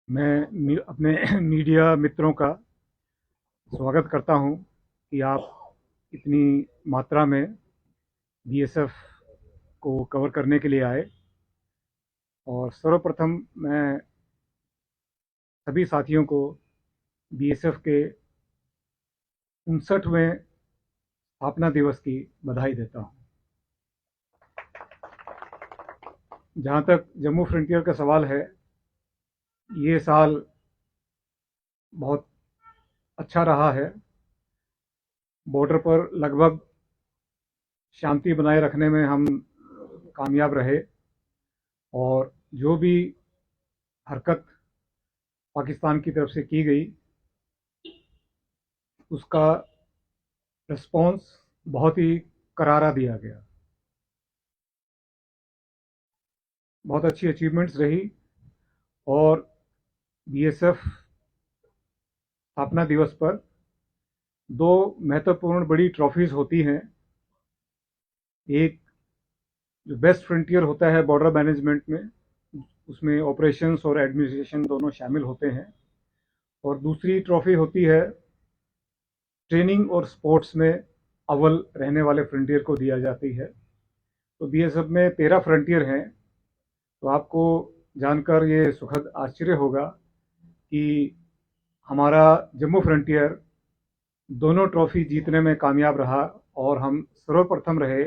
अपने मीडिया मित्रों का स्वागत करता हूं कि आप इतनी मात्रा में बीएसएफ को कवर करने के लिए आए। और सर्वप्रथम मैं सभी साथियों को बीएसएफ के 59वें स्थापना दिवस की बधाई देता हूं। जहां तक जम्मू फ्रंटियर का सवाल है, ये साल बहुत अच्छा रहा है। बॉर्डर पर लगभग शांति बनाए रखने में हम कामयाब रहे, और जो भी हरकत पाकिस्तान की तरफ से की गई उसका रिस्पॉन्स बहुत ही करारा दिया गया। बहुत अच्छी अचीवमेंट्स रही। और बीएसएफ स्थापना दिवस पर दो महत्वपूर्ण बड़ी ट्रॉफीज होती हैं। एक जो बेस्ट फ्रंटियर होता है बॉर्डर मैनेजमेंट में, उसमें ऑपरेशंस और एडमिनिस्ट्रेशन दोनों शामिल होते हैं। और दूसरी ट्रॉफी होती है ट्रेनिंग और स्पोर्ट्स में अव्वल रहने वाले फ्रंटियर को दिया जाती है। तो बीएसएफ में 13 फ्रंटियर हैं। तो आपको जानकर ये सुखद आश्चर्य होगा कि हमारा जम्मू फ्रंटियर दोनों ट्रॉफी जीतने में कामयाब रहा, और हम सर्वप्रथम रहे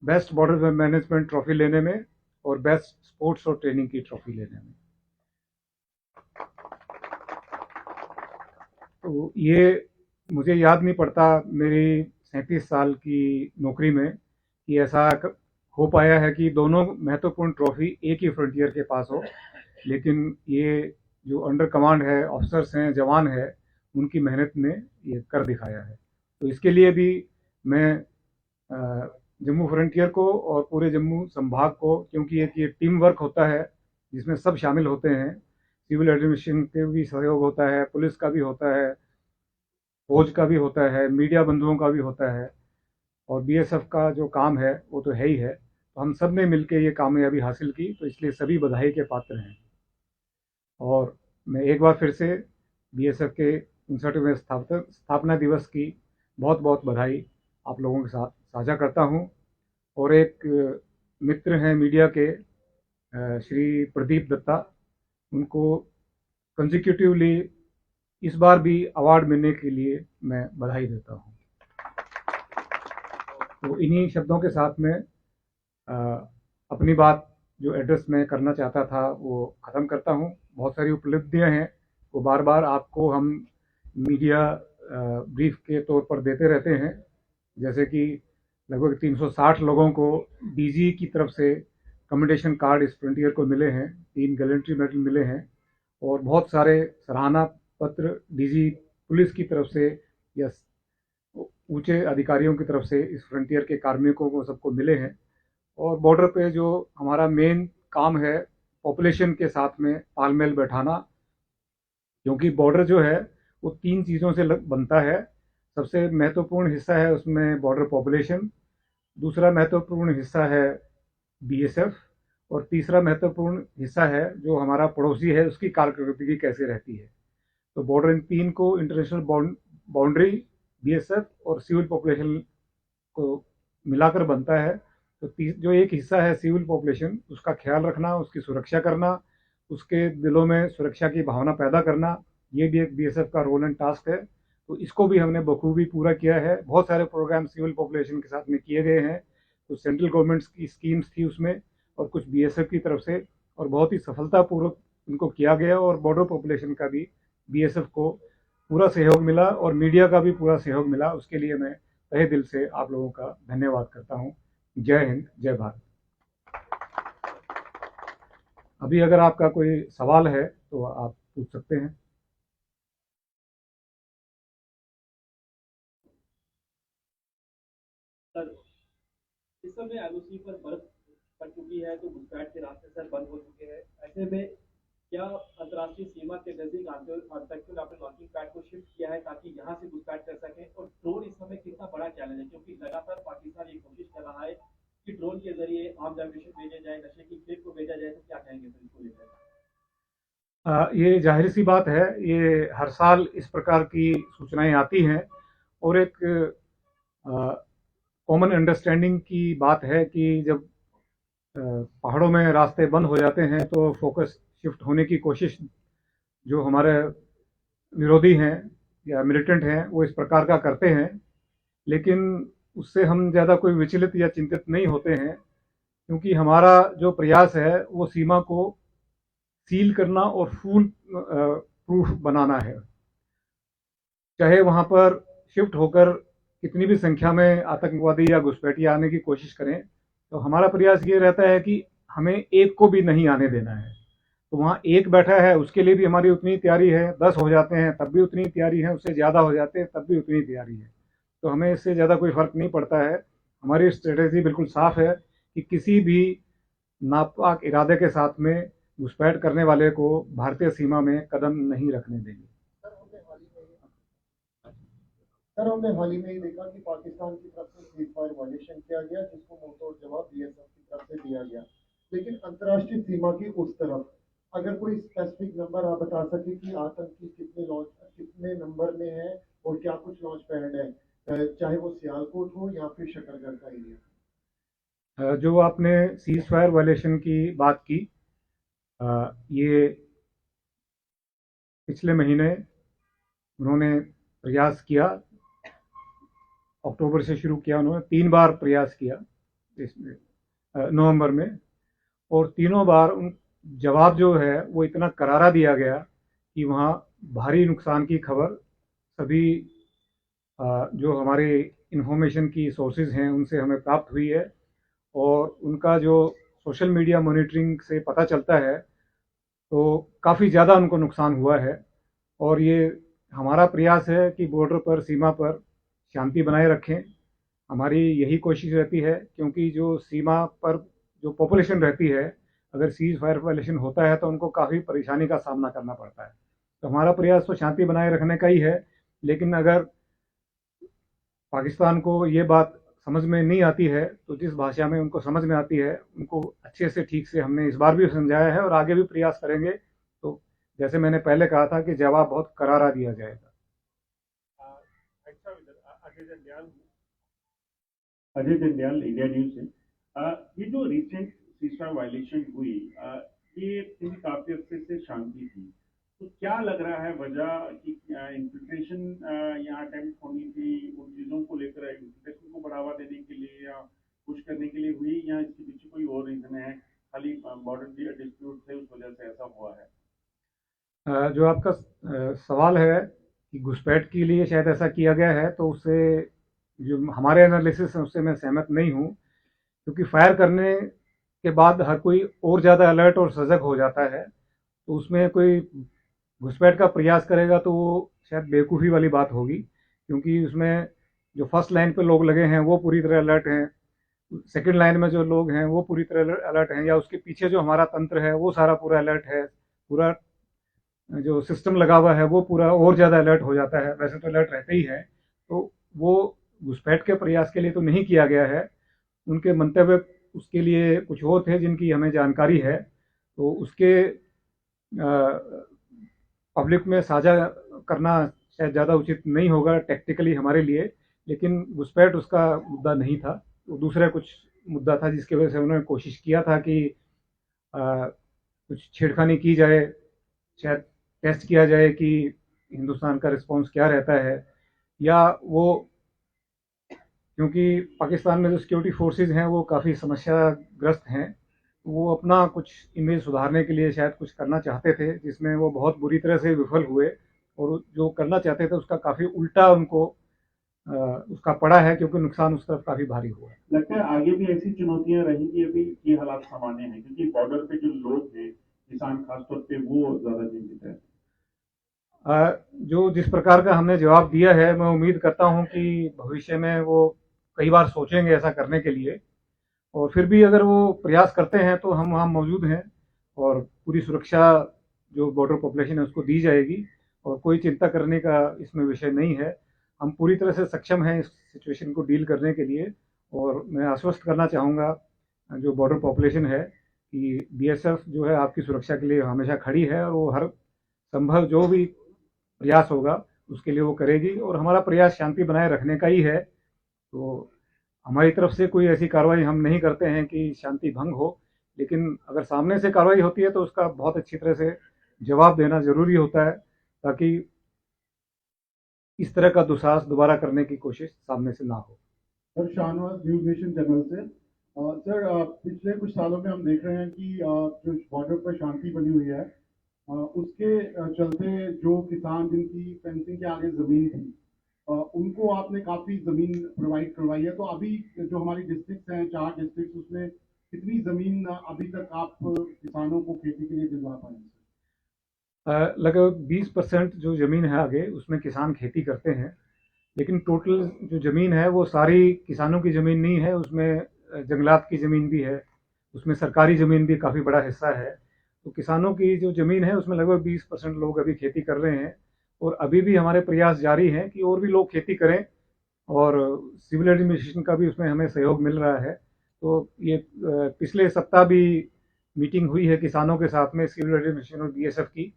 बेस्ट बॉर्डर मैनेजमेंट ट्रॉफी लेने में और बेस्ट स्पोर्ट्स और ट्रेनिंग की ट्रॉफी लेने में। तो ये मुझे याद नहीं पड़ता मेरी 37 साल की नौकरी में कि ऐसा हो पाया है कि दोनों महत्वपूर्ण ट्रॉफी एक ही फ्रंटियर के पास हो। लेकिन ये जो अंडर कमांड है, ऑफिसर्स हैं, जवान है, उनकी मेहनत ने ये कर दिखाया है। तो इसके लिए भी मैं जम्मू फ्रंटियर को और पूरे जम्मू संभाग को, क्योंकि एक ये टीम वर्क होता है जिसमें सब शामिल होते हैं, सिविल एडमिनिस्ट्रेशन के भी सहयोग होता है, पुलिस का भी होता है, फौज का भी होता है, मीडिया बंधुओं का भी होता है, और बीएसएफ का जो काम है वो तो है ही है। तो हम सब ने मिलकर ये कामयाबी हासिल की, तो इसलिए सभी बधाई के पात्र हैं। और मैं एक बार फिर से बीएसएफ के 59वें स्थापना दिवस की बहुत बहुत बधाई आप लोगों के साथ साझा करता हूं। और एक मित्र हैं मीडिया के, श्री प्रदीप दत्ता, उनको कंजिक्यूटिवली इस बार भी अवार्ड मिलने के लिए मैं बधाई देता हूं। तो इन्हीं शब्दों के साथ में अपनी बात जो एड्रेस में करना चाहता था वो ख़त्म करता हूँ। बहुत सारी उपलब्धियां हैं, वो बार बार आपको हम मीडिया ब्रीफ के तौर पर देते रहते हैं। जैसे कि लगभग 360 लोगों को डीजी की तरफ से कमेंडेशन कार्ड इस फ्रंटियर को मिले हैं, 3 गैलेंट्री मेडल मिले हैं, और बहुत सारे सराहना पत्र डीजी पुलिस की तरफ से या ऊंचे अधिकारियों की तरफ से इस फ्रंटियर के कार्मिकों को सबको मिले हैं। और बॉर्डर पे जो हमारा मेन काम है, पॉपुलेशन के साथ में तालमेल बैठाना, क्योंकि बॉर्डर जो है वो 3 चीज़ों से बनता है। सबसे महत्वपूर्ण हिस्सा है उसमें बॉर्डर पॉपुलेशन, दूसरा महत्वपूर्ण हिस्सा है बीएसएफ, और तीसरा महत्वपूर्ण हिस्सा है जो हमारा पड़ोसी है, उसकी कारकर्दगी कैसे रहती है। तो बॉर्डर इन तीन को, इंटरनेशनल बाउंड्री, बीएसएफ और सिविल पॉपुलेशन को मिलाकर बनता है। तो जो एक हिस्सा है सिविल पॉपुलेशन, उसका ख्याल रखना, उसकी सुरक्षा करना, उसके दिलों में सुरक्षा की भावना पैदा करना, ये भी एक बीएसएफ का रोल एंड टास्क है। तो इसको भी हमने बखूबी पूरा किया है। बहुत सारे प्रोग्राम सिविल पॉपुलेशन के साथ में किए गए हैं। कुछ सेंट्रल गवर्नमेंट की स्कीम्स थी उसमें, और कुछ बीएसएफ की तरफ से, और बहुत ही सफलतापूर्वक इनको किया गया। और बॉर्डर पॉपुलेशन का भी बीएसएफ को पूरा सहयोग मिला, और मीडिया का भी पूरा सहयोग मिला। उसके लिए मैं तहे दिल से आप लोगों का धन्यवाद करता हूं। जय हिंद, जय भारत। अभी अगर आपका कोई सवाल है तो आप पूछ सकते हैं। सर, इस समय एलओसी पर बर्फ पड़ चुकी है तो घुसपैठ के रास्ते सर बंद हो चुके हैं। ऐसे में क्या अंतर्राष्ट्रीय सीमा के नजदीक आतंकियों ने अपने लॉन्चिंग पैड को शिफ्ट किया है ताकि यहाँ से घुसपैठ कर सके? और ड्रोन इस समय कितना बड़ा चैलेंज है, क्योंकि लगातार पाकिस्तान ये कोशिश कर रहा है कि ड्रोन के जरिए आम जनरेशन भेजे जाए, नशे की खेप को भेजा जाए, तो क्या कहेंगे सर इसको लेकर? ये जाहिर सी बात है, ये हर साल इस प्रकार की सूचनाएं आती हैं और एक कॉमन अंडरस्टैंडिंग की बात है कि जब पहाड़ों में रास्ते बंद हो जाते हैं तो फोकस शिफ्ट होने की कोशिश जो हमारे विरोधी हैं या मिलिटेंट हैं वो इस प्रकार का करते हैं, लेकिन उससे हम ज़्यादा कोई विचलित या चिंतित नहीं होते हैं, क्योंकि हमारा जो प्रयास है वो सीमा को सील करना और फूल प्रूफ बनाना है। चाहे वहाँ पर शिफ्ट होकर कितनी भी संख्या में आतंकवादी या घुसपैठिए आने की कोशिश करें, तो हमारा प्रयास ये रहता है कि हमें एक को भी नहीं आने देना है। तो वहाँ एक बैठा है उसके लिए भी हमारी उतनी तैयारी है, 10 हो जाते हैं तब भी उतनी तैयारी है, उससे ज़्यादा हो जाते हैं तब भी उतनी तैयारी है। तो हमें इससे ज़्यादा कोई फ़र्क नहीं पड़ता है। हमारी स्ट्रेटेजी बिल्कुल साफ है कि किसी भी नापाक इरादे के साथ में घुसपैठ करने वाले को भारतीय सीमा में कदम नहीं रखने देंगे। सर हमने हाल ही में ही देखा कि पाकिस्तान की तरफ से सीज फायर वायलेशन किया गया, जिसको मुंहतोड़ जवाब बीएसएफ की तरफ से दिया गया। लेकिन अंतर्राष्ट्रीय सीमा की उस तरफ अगर कोई स्पेसिफिक नंबर आप बता सके कि आतंकी कितने नंबर में है और क्या कुछ लॉन्च पैड है, चाहे वो सियालकोट हो या फिर शकरगढ़ का एरिया। जो आपने सीज फायर वायलेशन की बात की, ये पिछले महीने उन्होंने प्रयास किया, अक्टूबर से शुरू किया, उन्होंने 3 बार प्रयास किया इसमें नवंबर में, और तीनों बार उन जवाब जो है वो इतना करारा दिया गया कि वहाँ भारी नुकसान की खबर सभी जो हमारे इन्फॉर्मेशन की सोर्सेज हैं उनसे हमें प्राप्त हुई है, और उनका जो सोशल मीडिया मॉनिटरिंग से पता चलता है तो काफ़ी ज़्यादा उनको नुकसान हुआ है। और ये हमारा प्रयास है कि बॉर्डर पर, सीमा पर शांति बनाए रखें। हमारी यही कोशिश रहती है, क्योंकि जो सीमा पर जो पॉपुलेशन रहती है, अगर सीज फायर वायलेशन होता है तो उनको काफ़ी परेशानी का सामना करना पड़ता है। तो हमारा प्रयास तो शांति बनाए रखने का ही है, लेकिन अगर पाकिस्तान को ये बात समझ में नहीं आती है तो जिस भाषा में उनको समझ में आती है उनको अच्छे से, ठीक से हमने इस बार भी समझाया है और आगे भी प्रयास करेंगे। तो जैसे मैंने पहले कहा था कि जवाब बहुत करारा दिया जाएगा। अजय जंडियाल, इंडिया न्यूज से। ये जो रिसेंट सीजफायर वायलेशन हुई, ये काफी अरसे से शांति थी, तो क्या लग रहा है वजह कि इन्फिल्ट्रेशन यहाँ अटेम्प्ट होनी थी, उन चीजों को लेकर इन्फिल्ट्रेशन को बढ़ावा देने के लिए या पुश करने के लिए हुई, या इसके पीछे कोई और रीजन है, खाली बॉर्डर डिस्प्यूट थे उस वजह से ऐसा हुआ है? जो आपका सवाल है कि घुसपैठ के लिए शायद ऐसा किया गया है, तो उससे जो हमारे एनालिसिस है उससे मैं सहमत नहीं हूँ, क्योंकि फायर करने के बाद हर कोई और ज़्यादा अलर्ट और सजग हो जाता है। तो उसमें कोई घुसपैठ का प्रयास करेगा तो वो शायद बेवकूफ़ी वाली बात होगी, क्योंकि उसमें जो फर्स्ट लाइन पे लोग लगे हैं वो पूरी तरह अलर्ट हैं, सेकंड लाइन में जो लोग हैं वो पूरी तरह अलर्ट हैं, या उसके पीछे जो हमारा तंत्र है वो सारा पूरा अलर्ट है, पूरा जो सिस्टम लगा हुआ है वो पूरा और ज़्यादा अलर्ट हो जाता है। वैसे तो अलर्ट रहते ही है, तो वो घुसपैठ के प्रयास के लिए तो नहीं किया गया है। उनके मंतव्य उसके लिए कुछ और थे जिनकी हमें जानकारी है, तो उसके पब्लिक में साझा करना शायद ज़्यादा उचित नहीं होगा टेक्निकली हमारे लिए। लेकिन घुसपैठ उसका मुद्दा नहीं था, वो दूसरा कुछ मुद्दा था जिसकी वजह से उन्होंने कोशिश किया था कि कुछ छेड़खानी की जाए, शायद टेस्ट किया जाए कि हिंदुस्तान का रिस्पांस क्या रहता है, या वो क्योंकि पाकिस्तान में जो सिक्योरिटी फोर्सेस हैं वो काफ़ी समस्याग्रस्त हैं, वो अपना कुछ इमेज सुधारने के लिए शायद कुछ करना चाहते थे, जिसमें वो बहुत बुरी तरह से विफल हुए, और जो करना चाहते थे उसका काफ़ी उल्टा उनको उसका पड़ा है, क्योंकि नुकसान उस तरफ काफ़ी भारी हुआ है। लगता है आगे भी ऐसी चुनौतियां रहेंगी, अभी ये हालात सामान्य हैं क्योंकि बॉर्डर पे जो लोग हैं, किसान खासतौर पे, वो ज्यादा चिंतित है। जो जिस प्रकार का हमने जवाब दिया है, मैं उम्मीद करता हूं कि भविष्य में वो कई बार सोचेंगे ऐसा करने के लिए, और फिर भी अगर वो प्रयास करते हैं तो हम वहाँ मौजूद हैं, और पूरी सुरक्षा जो बॉर्डर पॉपुलेशन है उसको दी जाएगी, और कोई चिंता करने का इसमें विषय नहीं है। हम पूरी तरह से सक्षम हैं इस सिचुएशन को डील करने के लिए, और मैं आश्वस्त करना चाहूँगा जो बॉर्डर पॉपुलेशन है कि बीएसएफ जो है आपकी सुरक्षा के लिए हमेशा खड़ी है और वो हर संभव जो भी प्रयास होगा उसके लिए वो करेगी, और हमारा प्रयास शांति बनाए रखने का ही है। तो हमारी तरफ से कोई ऐसी कार्रवाई हम नहीं करते हैं कि शांति भंग हो, लेकिन अगर सामने से कार्रवाई होती है तो उसका बहुत अच्छी तरह से जवाब देना ज़रूरी होता है, ताकि इस तरह का दुस्साहस दोबारा करने की कोशिश सामने से ना हो। Sir, Shahnawaz news nation channel से। सर, पिछले कुछ सालों में हम देख रहे हैं कि जो बॉर्डर पर शांति बनी हुई है, उसके चलते जो किसान जिनकी फेंसिंग के आगे जमीन थी, उनको आपने काफी जमीन प्रोवाइड करवाई है। तो अभी जो हमारी डिस्ट्रिक्ट हैं, 4 डिस्ट्रिक्ट, उसमें कितनी जमीन अभी तक आप किसानों को खेती के लिए दिलवा पाए हैं? लगभग 20% जो ज़मीन है आगे उसमें किसान खेती करते हैं, लेकिन टोटल जो ज़मीन है वो सारी किसानों की ज़मीन नहीं है, उसमें जंगलात की ज़मीन भी है, उसमें सरकारी ज़मीन भी काफ़ी बड़ा हिस्सा है। तो किसानों की जो ज़मीन है उसमें लगभग 20% लोग अभी खेती कर रहे हैं, और अभी भी हमारे प्रयास जारी हैं कि और भी लोग खेती करें, और सिविल एडमिनिस्ट्रेशन का भी उसमें हमें सहयोग मिल रहा है। तो ये पिछले सप्ताह भी मीटिंग हुई है किसानों के साथ में सिविल एडमिनिस्ट्रेशन और बीएसएफ की,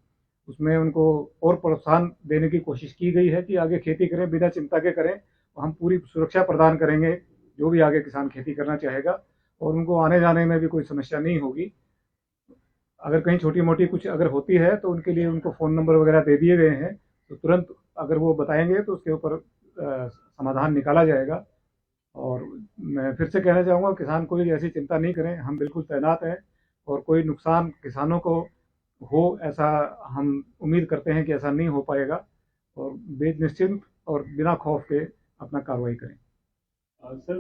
उसमें उनको और प्रोत्साहन देने की कोशिश की गई है कि आगे खेती करें, बिना चिंता के करें, हम पूरी सुरक्षा प्रदान करेंगे जो भी आगे किसान खेती करना चाहेगा, और उनको आने जाने में भी कोई समस्या नहीं होगी। अगर कहीं छोटी मोटी कुछ अगर होती है तो उनके लिए उनको फ़ोन नंबर वगैरह दे दिए गए हैं, तो तुरंत अगर वो बताएंगे तो उसके ऊपर समाधान निकाला जाएगा। और मैं फिर से कहना चाहूँगा, किसान कोई ऐसी चिंता नहीं करें, हम बिल्कुल तैनात हैं, और कोई नुकसान किसानों को हो ऐसा हम उम्मीद करते हैं कि ऐसा नहीं हो पाएगा, और बेनिश्चिंत और बिना खौफ के अपना कार्रवाई करें। सर